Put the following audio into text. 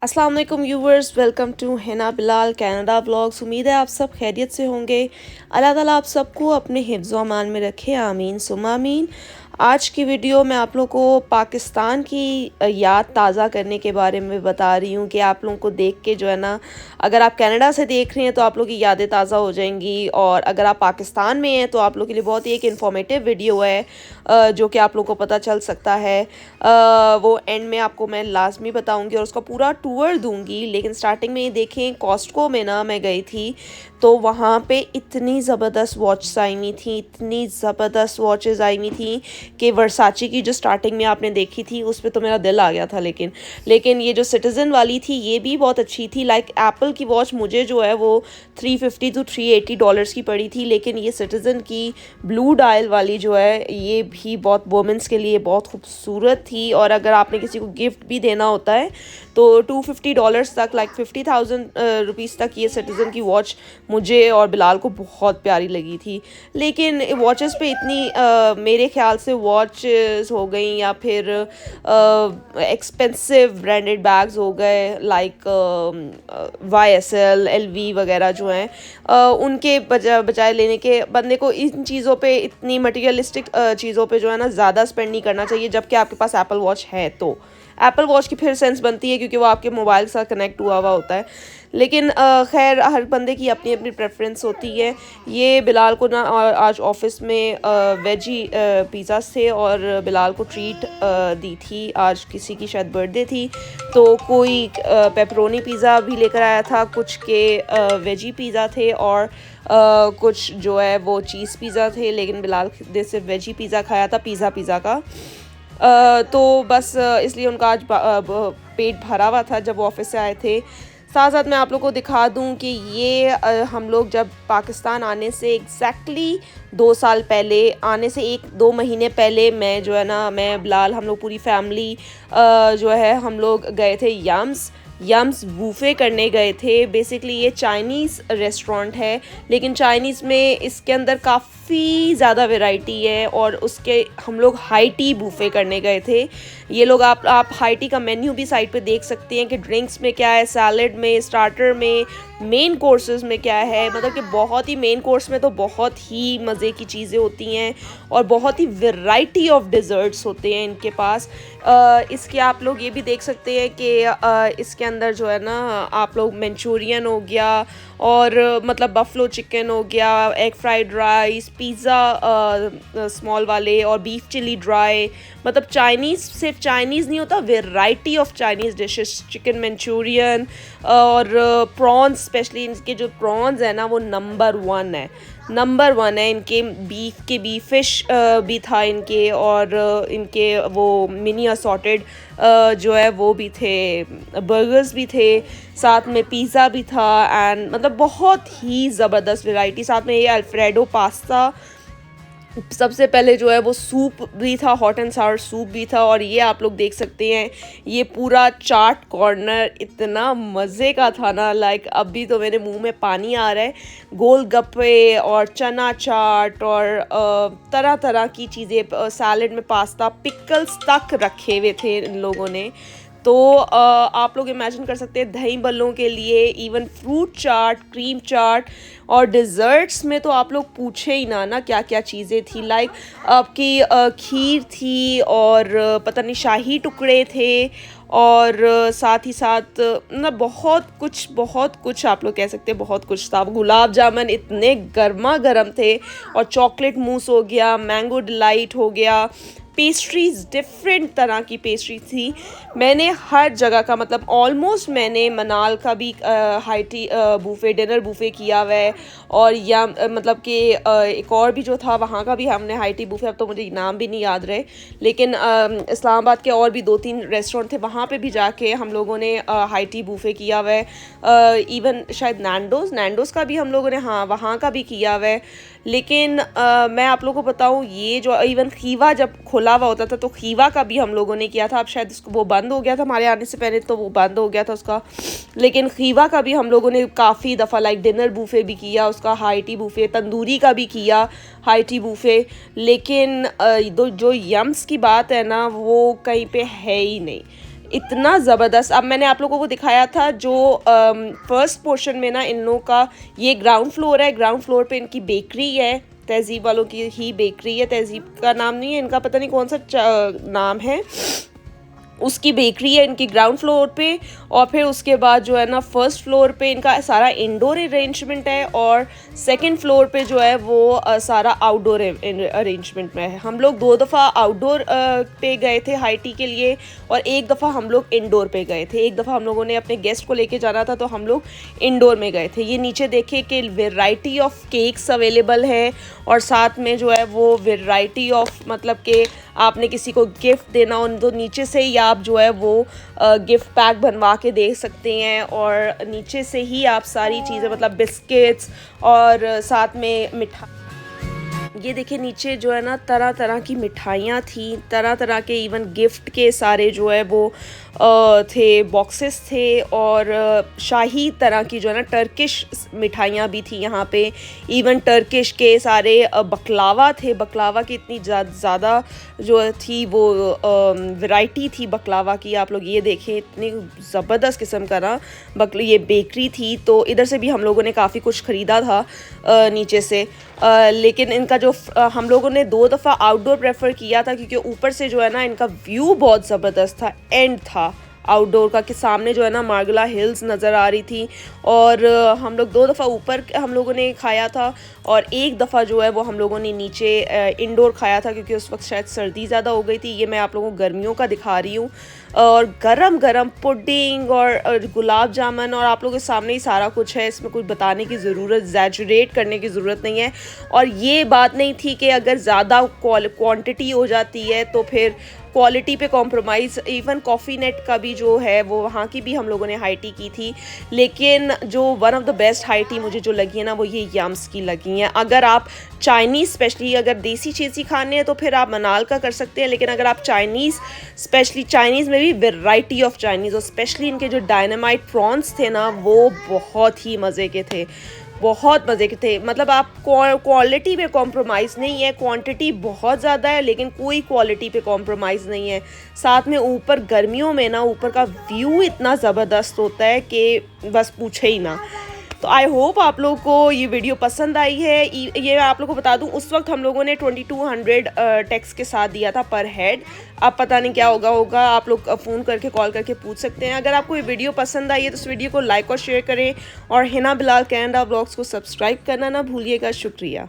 अस्सलाम वालेकुम viewers, welcome to Hina Bilal Canada vlogs. उम्मीद है आप सब खैरियत से होंगे। अल्लाह ताला आप सबको अपने हिफ्ज़ व अमान में रखे, आमीन सुम्मा आमीन। आज की वीडियो में आप लोगों को पाकिस्तान की याद ताज़ा करने के बारे में बता रही हूँ कि आप लोगों को देख के जो है ना, अगर आप कनाडा से देख रहे हैं तो आप लोगों की यादें ताज़ा हो जाएंगी, और अगर आप पाकिस्तान में हैं तो आप लोगों के लिए बहुत ही एक इन्फॉर्मेटिव वीडियो है जो कि आप लोगों को पता चल सकता है। वो एंड में आपको मैं लाजमी बताऊंगी और उसका पूरा टूर दूंगी। लेकिन स्टार्टिंग में ये देखें, कॉस्टको में ना मैं गई थी तो वहाँ पे इतनी ज़बरदस्त वॉचेस आई हुई थी, इतनी ज़बरदस्त वॉचेस आई हुई थी कि वर्साची की जो स्टार्टिंग में आपने देखी थी उस पर तो मेरा दिल आ गया था। लेकिन ये जो सिटीज़न वाली थी ये भी बहुत अच्छी थी। लाइक एप्पल की वॉच मुझे जो है वो 350 to 380 डॉलर्स की पड़ी थी, लेकिन ये सिटीज़न की ब्लू डायल वाली जो है ये भी बहुत वुमेंस के लिए बहुत खूबसूरत थी। और अगर आपने किसी को गिफ्ट भी देना होता है तो 250 डॉलर्स तक, लाइक 50,000 रुपीज़ तक ये सिटीज़न की वॉच मुझे और बिलाल को बहुत प्यारी लगी थी। लेकिन वॉचेस पे इतनी मेरे ख्याल से वॉचेस हो गई या फिर एक्सपेंसिव ब्रांडेड बैग्स हो गए, लाइक YSL LV वगैरह जो हैं, उनके बजाय लेने के बंदे को इन चीज़ों पे, इतनी मटेरियलिस्टिक चीज़ों पे जो है ना ज़्यादा स्पेंड नहीं करना चाहिए। जबकि आपके पास एप्पल वॉच है तो एप्पल वॉच की फिर सेंस बनती है क्योंकि वो आपके मोबाइल के साथ कनेक्ट हुआ हुआ होता है। लेकिन खैर हर बंदे की अपनी अपनी प्रेफरेंस होती है। ये बिलाल को ना आज ऑफिस में वेजी पिज़्ज़ा थे और बिलाल को ट्रीट दी थी। आज किसी की शायद बर्थडे थी तो कोई पेपरोनी पिज़्ज़ा भी लेकर आया था, कुछ के वेजी पिज़्ज़ा थे और कुछ जो है वो चीज़ पिज़्ज़ा थे। लेकिन बिलाल ने सिर्फ वेजी पिज़्ज़ा खाया था, पिज़्ज़ा का। तो बस इसलिए उनका आज पेट भरा हुआ था जब वो ऑफिस से आए थे। साथ साथ मैं आप लोग को दिखा दूं कि ये हम लोग जब पाकिस्तान आने से एग्जैक्टली 2 साल पहले, आने से 1-2 महीने पहले, मैं जो है ना, मैं बिलाल, हम लोग पूरी फैमिली जो है हम लोग गए थे यम्स बूफे करने गए थे। बेसिकली ये चाइनीज़ रेस्टोरेंट है, लेकिन चाइनीज़ में इसके अंदर काफ़ी ज़्यादा वैरायटी है और उसके हम लोग हाई टी बूफे करने गए थे। ये लोग आप हाई टी का मेन्यू भी साइट पे देख सकते हैं कि ड्रिंक्स में क्या है, सैलड में, स्टार्टर में, मेन कोर्सेज में क्या है। मतलब कि बहुत ही मेन कोर्स में तो बहुत ही मज़े की चीज़ें होती हैं और बहुत ही वैरायटी ऑफ डिज़र्ट्स होते हैं इनके पास। इसके आप लोग ये भी देख सकते हैं कि इसके अंदर जो है ना, आप लोग मंचूरियन हो गया और मतलब बफलो चिकन हो गया, egg fried rice, pizza small वाले और बीफ चिली ड्राई। मतलब चाइनीज़ सिर्फ चाइनीज़ नहीं होता, variety of Chinese dishes, chicken Manchurian और प्रॉन्स। स्पेशली इनके जो प्रॉन्स है ना वो नंबर वन है इनके। बीफ फिश भी था इनके, और इनके वो मिनी असॉर्टेड जो है वो भी थे, बर्गर्स भी थे, साथ में पिज़्ज़ा भी था एंड मतलब बहुत ही ज़बरदस्त वैरायटी। साथ में ये अल्फ्रेडो पास्ता, सबसे पहले जो है वो सूप भी था, हॉट एंड सावर सूप भी था। और ये आप लोग देख सकते हैं ये पूरा चाट कॉर्नर इतना मज़े का था ना, लाइक अभी तो मेरे मुंह में पानी आ रहा है। गोलगप्पे और चना चाट और तरह तरह की चीज़ें, सैलेड में पास्ता, पिकल्स तक रखे हुए थे इन लोगों ने। तो आप लोग इमेजिन कर सकते हैं दही बल्लों के लिए इवन फ्रूट चाट, क्रीम चाट, और डिज़र्ट्स में तो आप लोग पूछे ही ना क्या क्या चीज़ें थी। लाइक आपकी खीर थी और पता नहीं शाही टुकड़े थे, और साथ ही साथ ना बहुत कुछ आप लोग कह सकते हैं, बहुत कुछ था। गुलाब जामुन इतने गर्मा गर्म थे, और चॉकलेट मूस हो गया, मैंगो डिलाइट हो गया, पेस्ट्रीज़, डिफरेंट तरह की पेस्ट्री थी। मैंने हर जगह का, मतलब ऑलमोस्ट मैंने मनाल का भी high tea buffet, dinner buffet किया हुआ है। और या मतलब कि एक और भी जो था वहाँ का भी हमने हाई टी बूफे, अब तो मुझे नाम भी नहीं याद रहे, लेकिन इस्लामाबाद के और भी 2-3 रेस्टोरेंट थे, वहाँ पे भी जाके हम लोगों ने हाई टी बूफे किया हुआ है। इवन शायद नैंडोज़ का भी हम लोगों ने, हाँ, वहाँ का भी किया हुआ है। लेकिन मैं आप लोगों को बताऊँ, ये जो इवन खीवा जब खुला हुआ होता था तो खीवा का भी हम लोगों ने किया था। अब शायद उसको वो बंद हो गया था, हमारे आने से पहले तो वो बंद हो गया था उसका। लेकिन खीवा का भी हम लोगों ने काफ़ी दफ़ा, लाइक डिनर बूफे भी किया उसका, हाई टी बूफे, तंदूरी का भी किया हाई टी बूफे। लेकिन जो यम्स की बात है ना वो कहीं पे है ही नहीं। इतना ज़बरदस्त। अब मैंने आप लोगों को दिखाया था जो फर्स्ट पोर्शन में ना इन लोगों का ये ग्राउंड फ्लोर है, ग्राउंड फ्लोर पे इनकी बेकरी है, तहज़ीब वालों की ही बेकरी है, तहज़ीब का नाम नहीं है इनका, पता नहीं कौन सा नाम है, उसकी बेकरी है इनकी ग्राउंड फ्लोर पे। और फिर उसके बाद जो है ना फर्स्ट फ्लोर पे इनका सारा इंडोर अरेंजमेंट है और सेकंड फ्लोर पे जो है वो सारा आउटडोर अरेंजमेंट में है। हम लोग 2 दफ़ा आउटडोर पे गए थे हाई टी के लिए और एक दफ़ा हम लोग इंडोर पे गए थे। एक दफ़ा हम लोगों ने अपने गेस्ट को लेके जाना था तो हम लोग इंडोर में गए थे। ये नीचे देखिए कि वेराइटी ऑफ केक्स अवेलेबल है और साथ में जो है वो वेराइटी ऑफ मतलब कि आपने किसी को गिफ्ट देना हो तो नीचे से ही आप जो है वो गिफ्ट पैक बनवा के दे सकते हैं और नीचे से ही आप सारी चीज़ें मतलब बिस्किट्स और साथ में मिठाई, ये देखिए नीचे जो है ना तरह तरह की मिठाइयाँ थी, तरह तरह के इवन गिफ्ट के सारे जो है वो थे, बॉक्सेस थे और शाही तरह की जो है ना टर्किश मिठाइयाँ भी थी यहाँ पे। इवन टर्किश के सारे बकलावा थे, बकलावा की इतनी ज़्यादा जो थी वो वैरायटी थी बकलावा की। आप लोग ये देखें इतनी ज़बरदस्त किस्म का ना ये बेकरी थी। तो इधर से भी हम लोगों ने काफ़ी कुछ ख़रीदा था नीचे से, लेकिन इनका जो हम लोगों ने 2 दफ़ा आउटडोर प्रेफर किया था क्योंकि ऊपर से जो है ना इनका व्यू बहुत ज़बरदस्त था, एंड था आउटडोर का कि सामने जो है ना मार्गला हिल्स नज़र आ रही थी। और हम लोग 2 दफ़ा ऊपर हम लोगों ने खाया था और एक दफ़ा जो है वो हम लोगों ने नीचे इंडोर खाया था क्योंकि उस वक्त शायद सर्दी ज़्यादा हो गई थी। ये मैं आप लोगों को गर्मियों का दिखा रही हूँ और गरम गरम पुडिंग और गुलाब जामुन और आप लोगों के सामने ही सारा कुछ है, इसमें कुछ बताने की ज़रूरत, एग्जैजरेट करने की ज़रूरत नहीं है। और ये बात नहीं थी कि अगर ज़्यादा क्वांटिटी हो जाती है तो फिर क्वालिटी पे कॉम्प्रोमाइज़। इवन कॉफ़ी नेट का भी जो है वो वहाँ की भी हम लोगों ने हाई टी की थी, लेकिन जो one of the best high tea मुझे जो लगी है ना वो ये यम्स की लगी हैं। अगर आप चाइनीज़ स्पेशली अगर देसी चीज़ खाने हैं तो फिर आप मनाल का कर सकते हैं, लेकिन अगर आप चाइनीज़ स्पेशली चाइनीज़ में भी वेराइटी ऑफ चाइनीज़ और स्पेशली इनके जो डायनामाइट प्रॉन्स थे ना वो बहुत ही मज़े के थे, बहुत मज़े के थे। मतलब आप क्वालिटी पे कॉम्प्रोमाइज़ नहीं है, क्वांटिटी बहुत ज़्यादा है लेकिन कोई क्वालिटी पे कॉम्प्रोमाइज़ नहीं है। साथ में ऊपर गर्मियों में ना ऊपर का व्यू इतना ज़बरदस्त होता है कि बस पूछे ही ना। तो आई होप आप लोगों को ये वीडियो पसंद आई है। ये आप लोगों को बता दूं उस वक्त हम लोगों ने 2200 टैक्स के साथ दिया था पर हेड। अब पता नहीं क्या होगा, आप लोग फ़ोन करके कॉल करके पूछ सकते हैं। अगर आपको ये वीडियो पसंद आई है तो इस वीडियो को लाइक और शेयर करें और हिना बिलाल कनाडा व्लॉग्स को सब्सक्राइब करना ना भूलिएगा। शुक्रिया।